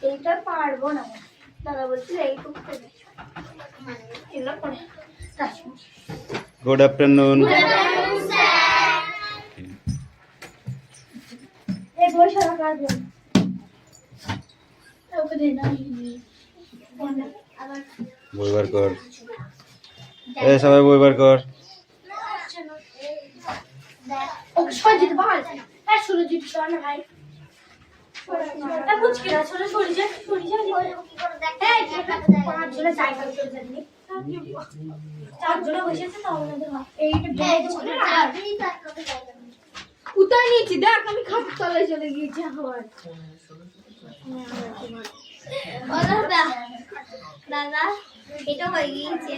এইটা পারবো না দাদা বলছিল এইটুকু করে গুড আফটারনুন। বই বার কর, সবাই বই বার কর। উতাই নিয়েছি দেখ আমি খাটের তলায় চলে গিয়েছি এখন দাদা এটা হয়ে গিয়েছে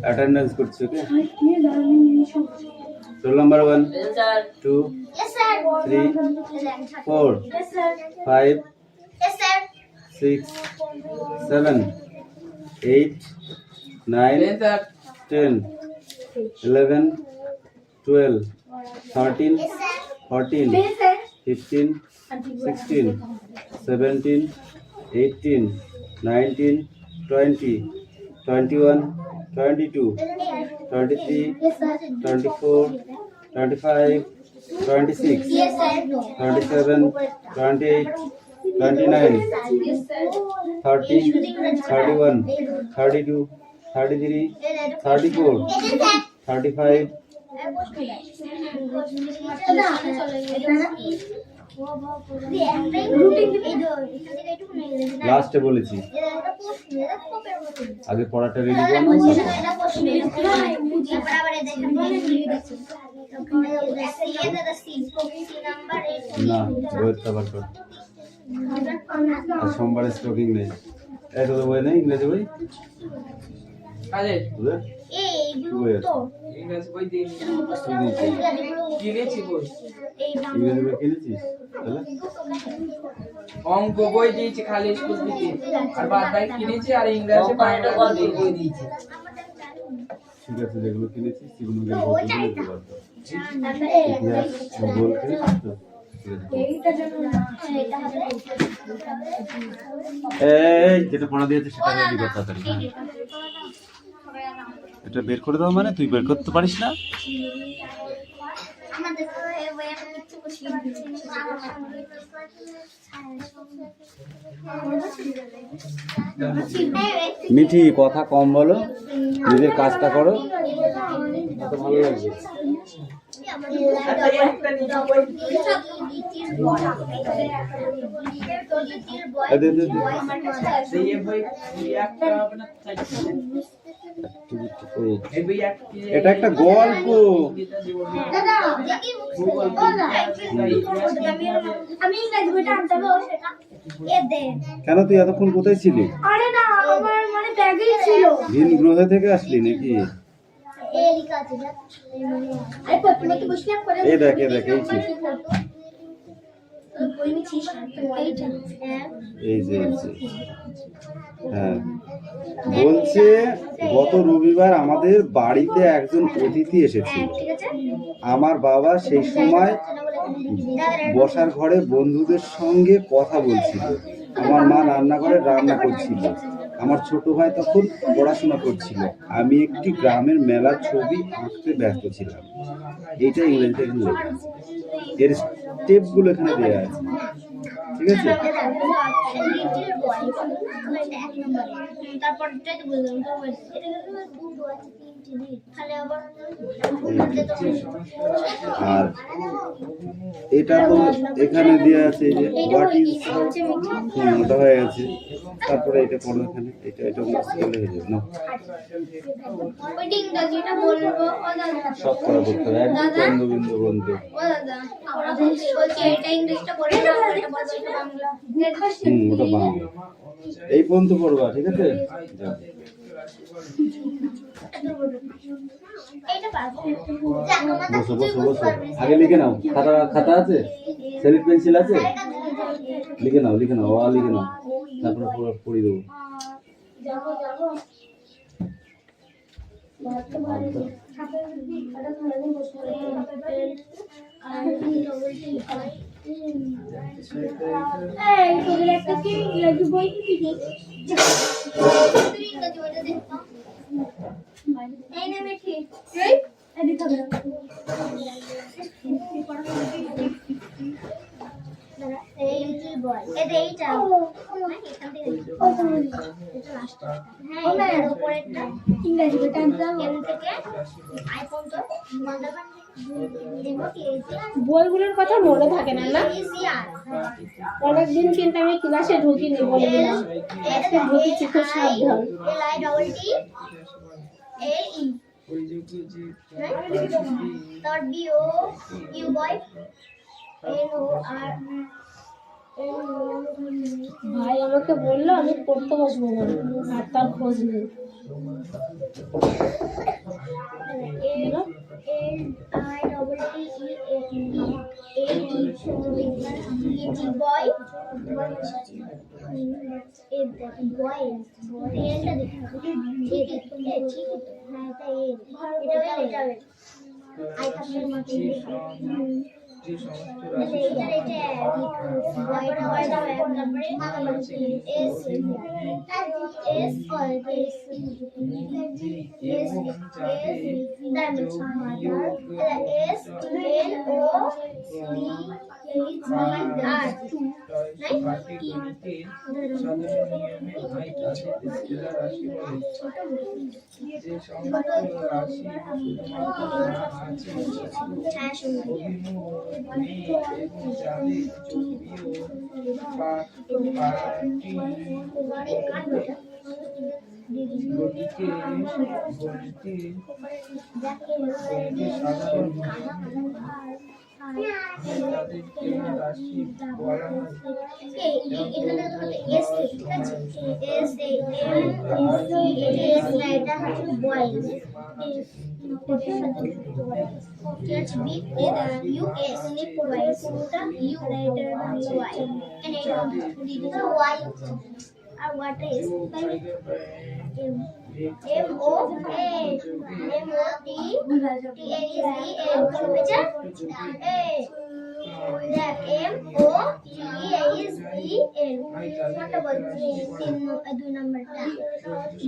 অ্যাটেন্ডেন্স করছো কি? রোল নাম্বার 1 2 3 4 5 6 7 8 9 10 11 12 13 14 15 16 17 18 19 20 21 22 23 24 25 26 27 28 29 30 31 32 33 34 35 লাস্টে বলেছি আগে পড়াটা রেডি করো না বইয়ের খাবার কর আর সোমবারে স্টকিং নেই এটা তো বই নেই ইংরেজি বই অঙ্ক বই দিয়েছি খালি স্কুল থেকে আর বাদ বাকি কিনেছি আর ইংরেজি বাংলা বই দিয়েছি। ঠিক আছে যেগুলো কিনেছি সেগুলো যেটা পড়া দিয়েছে সেটা রেডি কর তাড়াতাড়ি। এটা বের করে দাও মানে তুই বের করতে পারিস না? মিঠি কথা কম বলো, নিজের কাজটা করো, কত ভালো লাগবে। এটা একটা গল্প। কেন তুই এতক্ষণ কোথায় ছিলি? ভিন গ্রহ থেকে আসলি নাকি? এই দেখ এই যে হ্যাঁ বলছে গত রবিবার আমাদের বাড়িতে একজন অতিথি এসেছিল। আমার বাবা সেই সময় বসার ঘরে বন্ধুদের সঙ্গে কথা বলছিল, আমার মা রান্নাঘরে রান্না করছিল, আমার ছোট ভাই তখন পড়াশোনা করছিল, আমি একটি গ্রামের মেলার ছবি আঁকতে ব্যস্ত ছিলাম। এইটা ইংরেজিতে লেখা আছে, এর স্টেপগুলো এখানে দেওয়া আছে, ঠিক আছে? আর এটা তো এখানে দেওয়া আছে যে হোয়াট ইজ, ওটা হয়ে গেছে। তারপরে এটা পড়ো এখানে, এটা মুশকিল হয়ে যাবে না, সব করা করতে হবে একদম বিন্দু বন্ধু। ওটা বাংলা। এই পর্যন্ত পড়বা, ঠিক আছে? যাও। বসো বসো বসো, আগে লিখে নাও। খাতা খাতা আছে, স্লেট পেন্সিল আছে, লিখে নাও লিখে নাও, লিখে নাও, তারপরে পড়িয়ে দেবো। একটা কি ইংরেজি বই কি এই না মেঠি এই এদিকে থাকবে এই কি বল এটা এইটা এটা লাস্ট হ্যাঁ এর উপরেরটা ইংরেজি বইটা দাও এর থেকে আইফোন তো মন্দাবান বইগুলোর কথা মনে থাকে না না অনেকদিন কিন্তু আমি ক্লাসে ঢুকিনি বইগুলো আজকে ঢুকেছি খুব সাবধান L I double T L E তার B O U boy N O R ভাই আমাকে বললো আমি পড়তে বসবো না আর তার খোঁজ নেই এল আই ডবল টি ই এল ই জি বয় এ বয় এলটা দেখো ঠিক আছে হ্যাঁ তাই এটা আই কাছের মধ্যে যে সমস্ত রাশি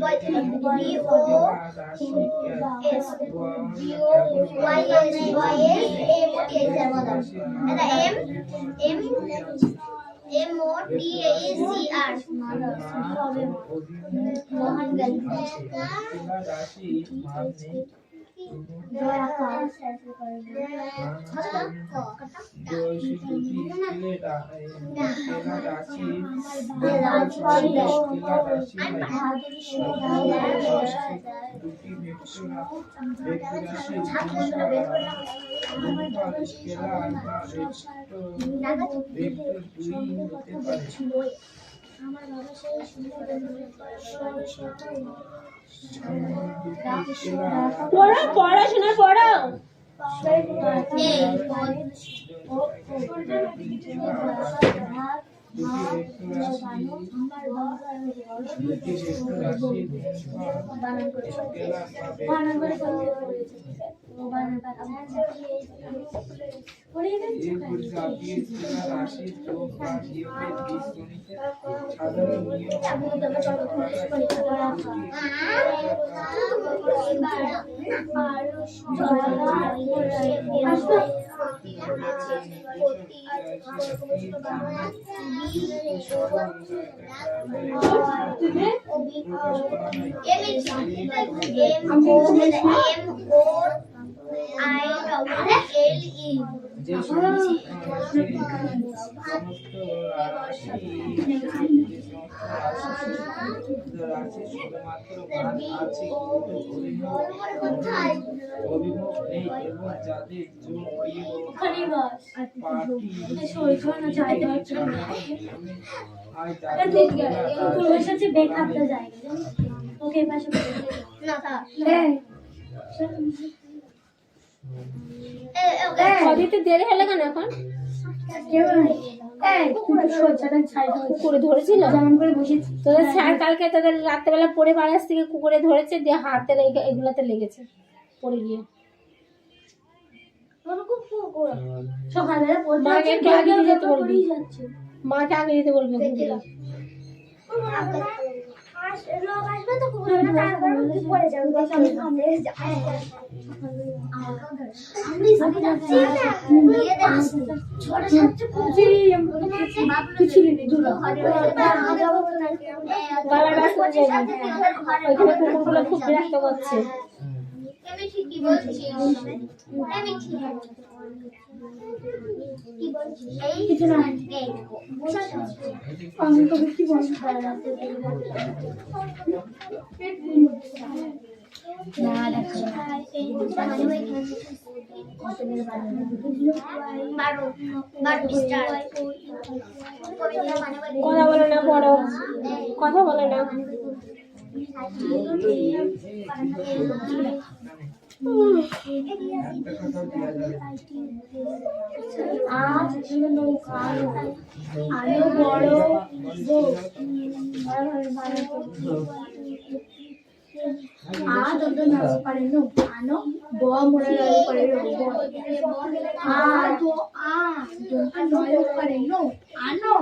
what is M-O-D-A-C-R मोहन আমার বাবা সেই সুন্দর পড়ো পড়াশোনা পড়ো যে রাশি শুধুমাত্র আছে অভিমুখ নেই এবং যাদের যোগ প্রিয় পার্টি বসেছে বেকারটা জায়গা ওকে পাশে না তা কদিতে দেরি হলো কেন এখন? কুকুরে ধরেছিল যেমন করে বসেছি তোদের স্যার কালকে তোদের রাত্রেবেলা পড়ে বাড়ি থেকে কুকুরে ধরেছে, দিয়ে হাতের এগুলাতে লেগেছে পড়ে গিয়ে। সকালবেলা মাকে একটু আগে দিয়ে যেতে বলবি, মাকে আগে দিতে বলবি। লোক আসবে তো তারপর পড়ে যাবে ওইখানে কুকুরগুলো খুব বিরক্ত করছে। আমি ঠিকই বলছি আমি ঠিক কি বলছি এই কিছু না এই আমি তো কি বলছি না দেখো এই কথা বলে না, বড় কথা বলে না। আরো বড় আনো ব মনে করে আনো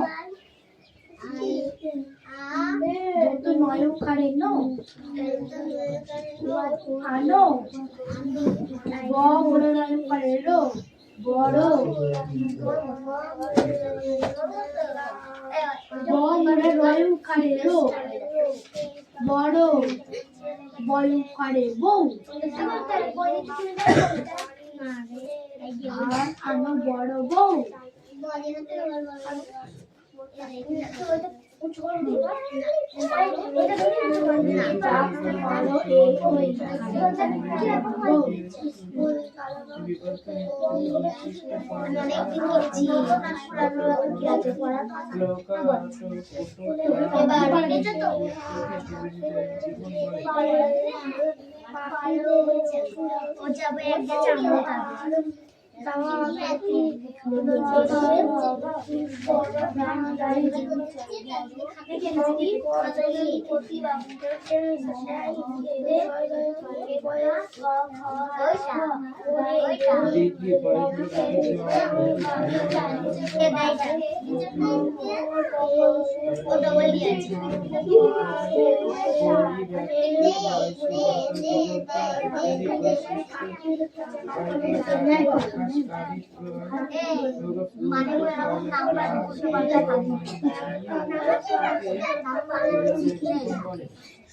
তো নয় করে নো আনো ব মনে করে বড় ব মনে রয় করে বড় বয় করে বউ আর আনো বড় বউ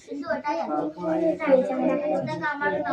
কিন্তু ওটাই আমার নাম্বার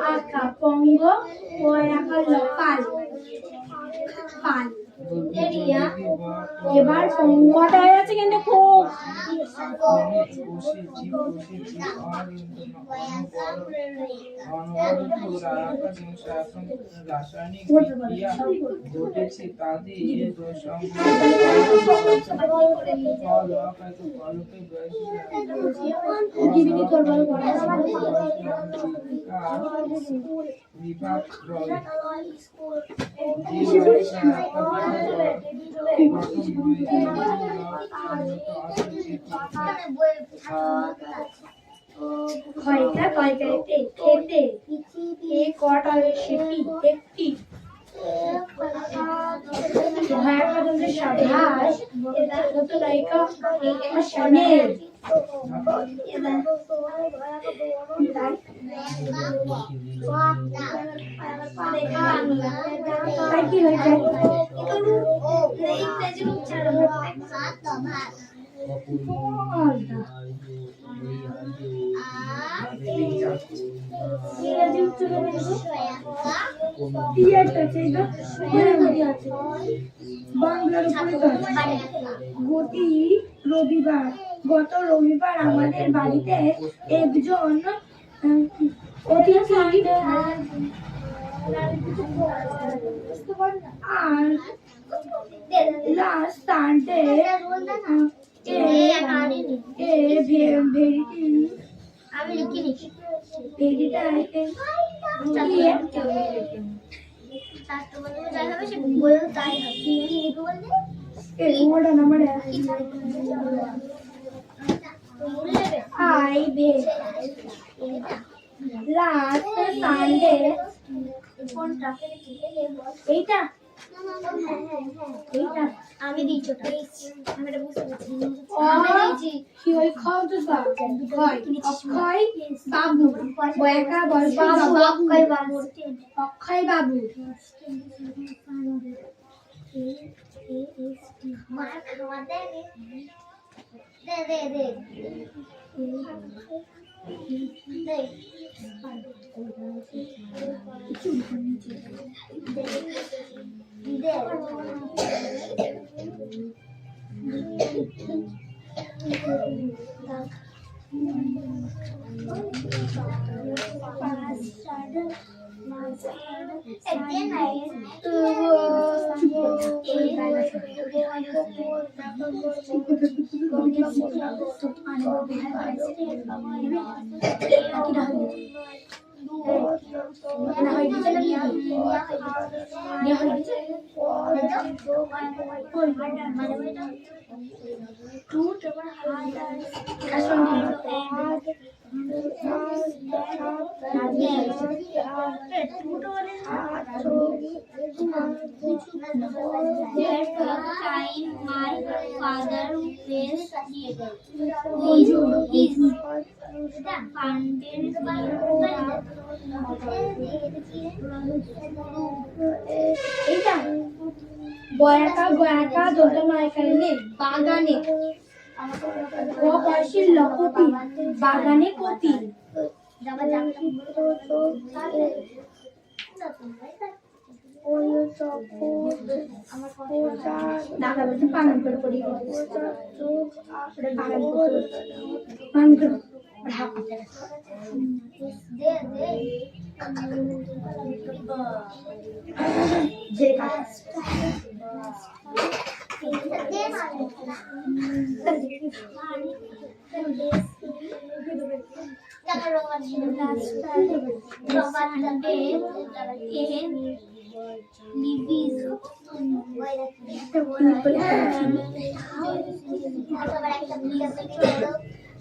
আকা পঙ্গ পাল পাল এবার কথা হয়ে যাচ্ছে কিন্তু খুব রাসায়নিক বিক্রিয়া ঘটেছে তাদের বিভাগ কয়টা কয়টাতে খেতে এ কটা সেটি একটি সাবাস এটা তো লাইকা শামিল তাই কি হয়েছে? ইংরেজি উচ্চারণ বাংলার গতি রবিবার। গত রবিবার আমাদের বাড়িতে একজন অতিথি আর লাস্ট সানডে আমি লিখিনি ভেরিটা লাস্ট সানডে কোনটা এইটা এইটা আমি দিচ্ছি ওটা আমি এটা বুঝতে পারছি আমি দিয়েছি কি ওই খাও তো সব অক্ষয় বাবু বয়কা বলবা অক্ষয় বাবু অক্ষয় বাবু মার খাওয়া দে দে দে দে দে My father pays his এইটা বয়াকা বয়াকা দোলনা এখানে বাগানে বয়সীর লকতি বাগানে কতি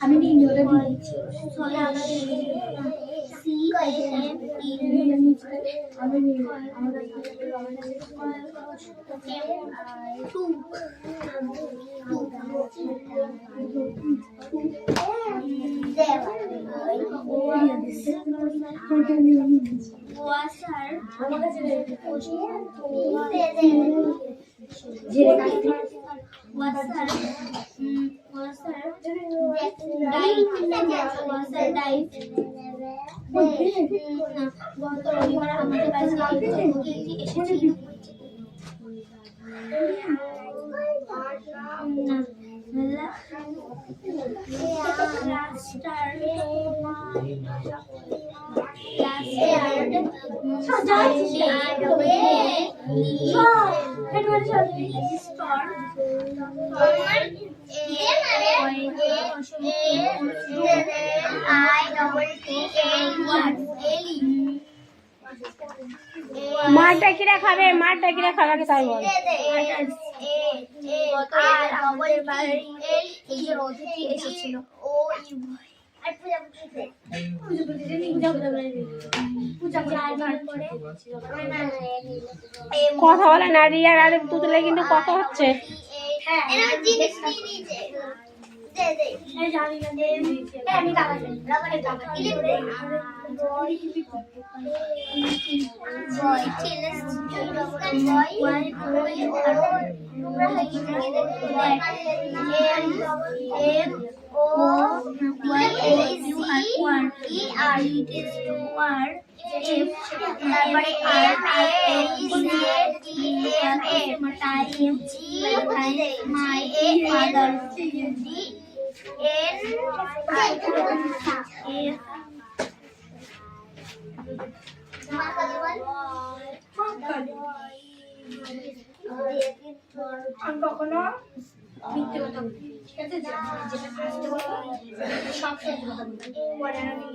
আমি নিয়োটা দিয়েছি গত রবিবার আমাদের বাড়িতে এসেছিল মারটা কিরা খাবে মারটা কিরা খাবে তাই বল আমাদের বাড়ি অতিথি এসেছিল ও কথা বলে না রিয়ার আর তুতলে কিন্তু কথা হচ্ছে আমি জানি না দে আমি কাগজ রাবারের কাগজ ক্লিপ দে বয় চিলস বয় তোমরা হইছে M O Y A C E R it is two word F তারপরে M A Z T M A time G my A father D N I F আমি কখনো মিথ্যে কথা বলি ঠিক আছে যেটা ফার্স্টে বলবো সব সত্যি কথা বলবো পরে আমি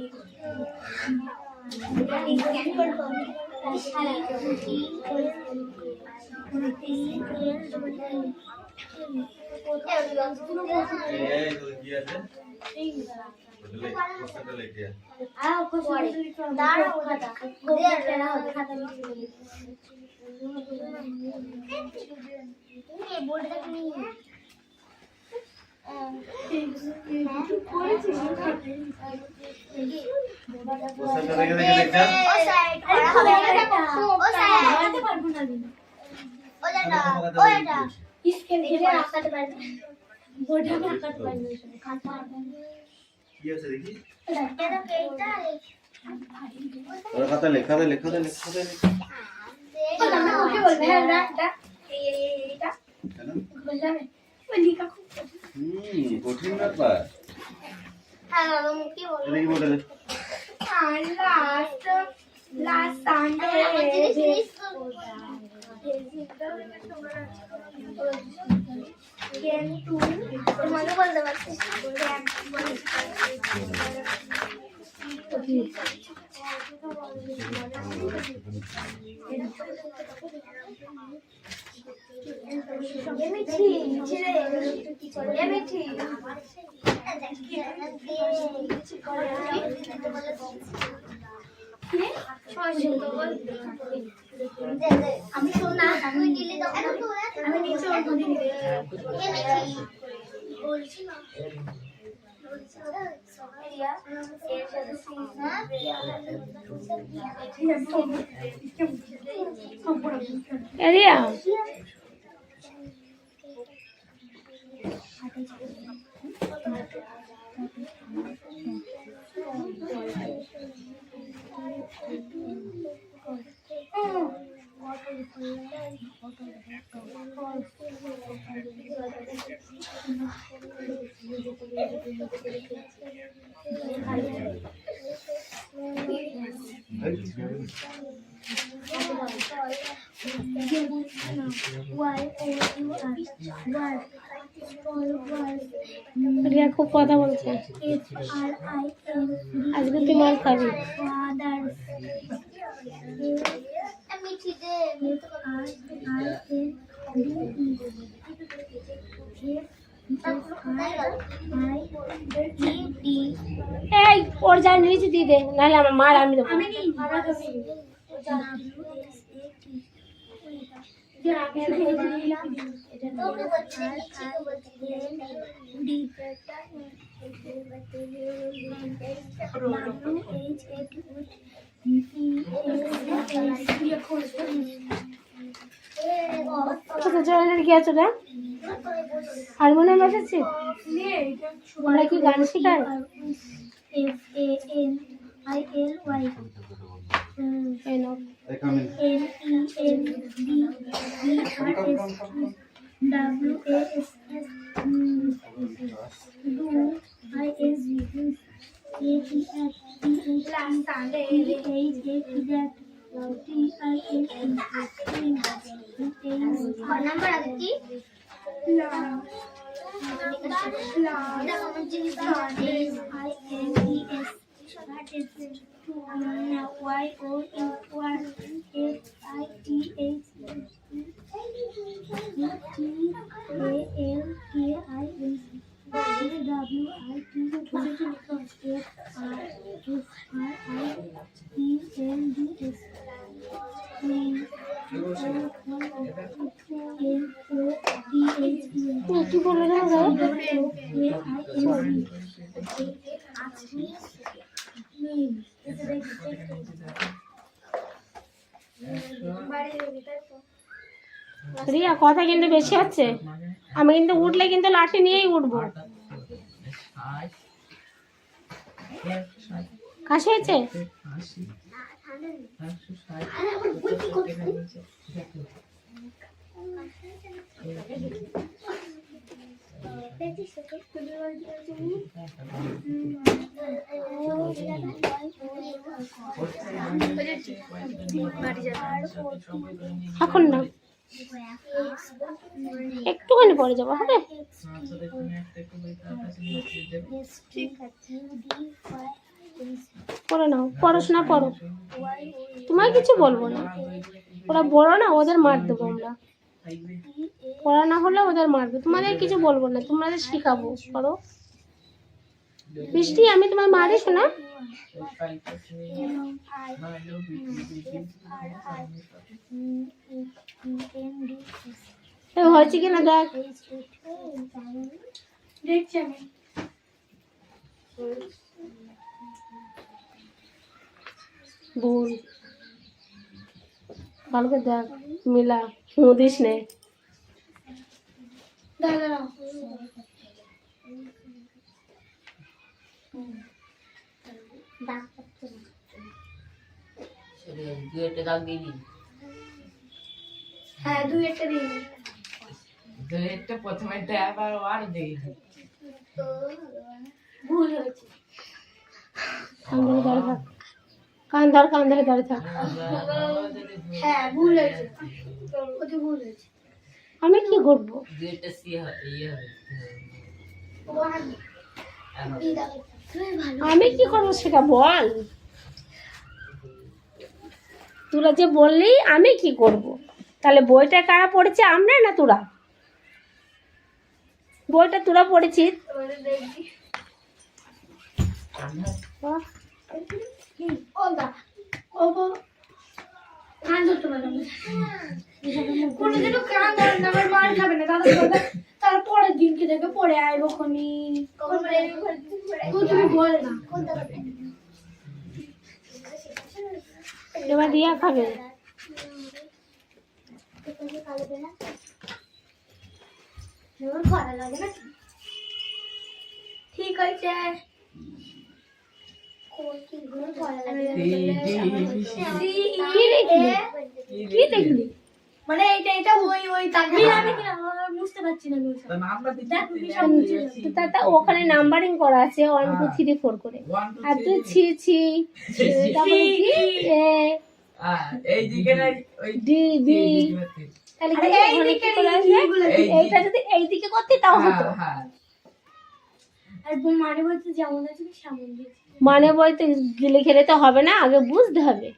স্ক্যান করবো খাতা লেখ খাতা লেখ খাতা লেখ খাতা লেখ কঠিন ব্যাপার এদিকে বলে দে last Sunday can to তোমাকে বলতে পারছি আমি শোনা আমি দিলে আমি নিচে বলছি না এরিয়া রিয়া খুব কথা বলছে আজকে তুই মার খাবি এই ওর যা নিয়েছি দিয়ে দে নাহলে আমার মার আমি দেবো কি আছে রে হারমোনিয়াম এসেছি আমরা কি গান শেখাই FANILY এই নাও কি বলে না রিয়া কথা কিন্তু বেশি হচ্ছে, আমি কিন্তু উঠলে কিন্তু লাঠি নিয়েই উঠবো। কাশি হয়েছে? এখন না, একটুখানি পরে যাবো, হবে? পড়ে নাও, পড়াশোনা পড়ো, তোমায় কিছু বলবো না। ওরা বড় না, ওদের মার দেবো আমরা। পড়া না হলে ওদের মারবে, তোমাদের কিছু বলবো না, তোমাদের শিখাবো। করো বৃষ্টি, আমি তোমার মারি শোনা। হয়েছে কিনা দেখ, দেখছি আমি। ভুল ভালো করে দেখ, মিলা মুদিস নে। দাদা হ্যাঁ, দুই একটা দিন প্রথমে আবার আর দেই ভুল হয়েছে। কান ধরে দাঁড়িয়ে থাক, কান ধর, কান ধরে দাঁড়িয়ে থাক। হ্যাঁ, ভুল হয়েছে, ওতে ভুল হয়েছে। আমি কি করবো? আমি কি করবো সেটা বল। তোরা যে বললি আমি কি করব, তাহলে বইটা কারা পড়েছে, আমরা না তোরা? বইটা তোরা পড়েছিস। কোনোদিনও কান ধরে না, আবার মার খাবে না। দাদা বলবে তারপরের দিনকে দেখে পড়ে আইবো খনি, তুমি বলে না। এবার রিয়া খাবে। ঠিক আছে, কি দেখলি? মানে এটা ওই তাকে আমি বুঝতে পারছি না। তা ওখানে নাম্বারিং করা আছে 1 2 3 4 করে, আর তুই ছি ছি তারপরে কি এই দিকে না ওই ডি বি, তাহলে কি এইদিকে চলে আসবে? এইটা যদি এইদিকে করতে তাও হতো। আর মানে বলতে যেমন আছে সেমন দিয়েছি। মানে বইতে গিলে খেলে তো হবে না, আগে বুঝতে হবে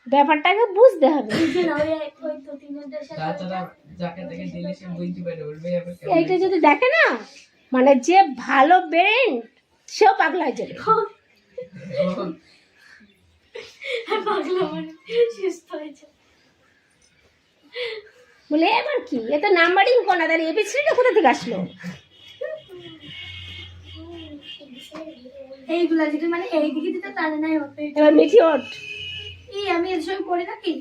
ব্যাপারটাকে, বুঝতে হবে। এইটা যদি দেখে না, মানে যে ভালো ব্রেন সেও পাগলা হয়ে যাবে। বলে এবার কি, এ তো নাম্বারিং কোনা, তাহলে এবিসিডিটা কোথা থেকে আসলো? এইগুলা যদি মানে এইদিকে দিতে তাহলে নাই হতো। এবার মিঠি ওঠ। আমি এর সঙ্গে পড়ি নাকি?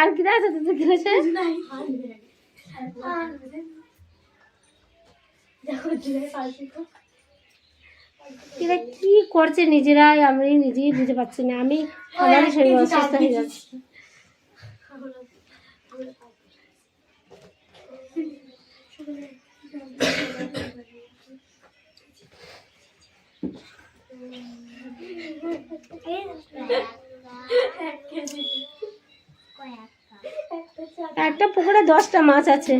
আর কি আছে তোদের কি আছে? এরা কি করছে নিজেরাই, আমি নিজেই বুঝতে পারছি না। আমি আমারই শরীর অসুস্থ হয়ে যাচ্ছে। একটা পুকুরে 10টা মাছ আছে,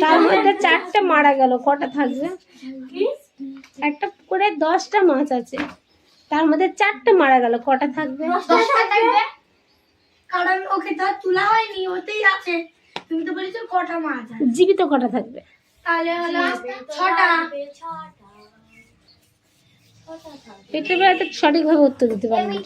তার মধ্যে 4টে মারা গেল, কটা থাকবে? একটা পুকুরে 10টা মাছ আছে, তার মধ্যে 4টে মারা গেল, কটা থাকবে? কারণ ওকে তো তোলা হয়নি, ওতেই আছে। তুমি তো বলেছো কটা মাছ আছে, জীবিত কটা থাকবে? তাহলে হলো 6টা। এটা এত সঠিকভাবে উত্তর দিতে পারবো।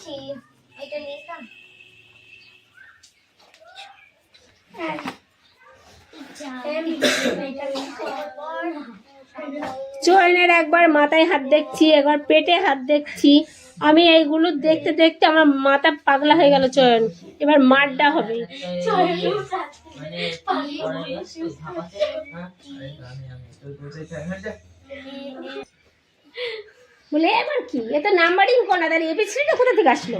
চয়নের একবার মাথায় হাত দেখছি, একবার পেটে হাত দেখছি। আমি এইগুলো দেখতে দেখতে আমার মাথা পাগলা হয়ে গেল। চয়ন এবার মারটা হবে। বলে এবার কি, এ তো নাম্বারিং কোনা, তাহলে এবিসিডিটা কোথা থেকে আসলো?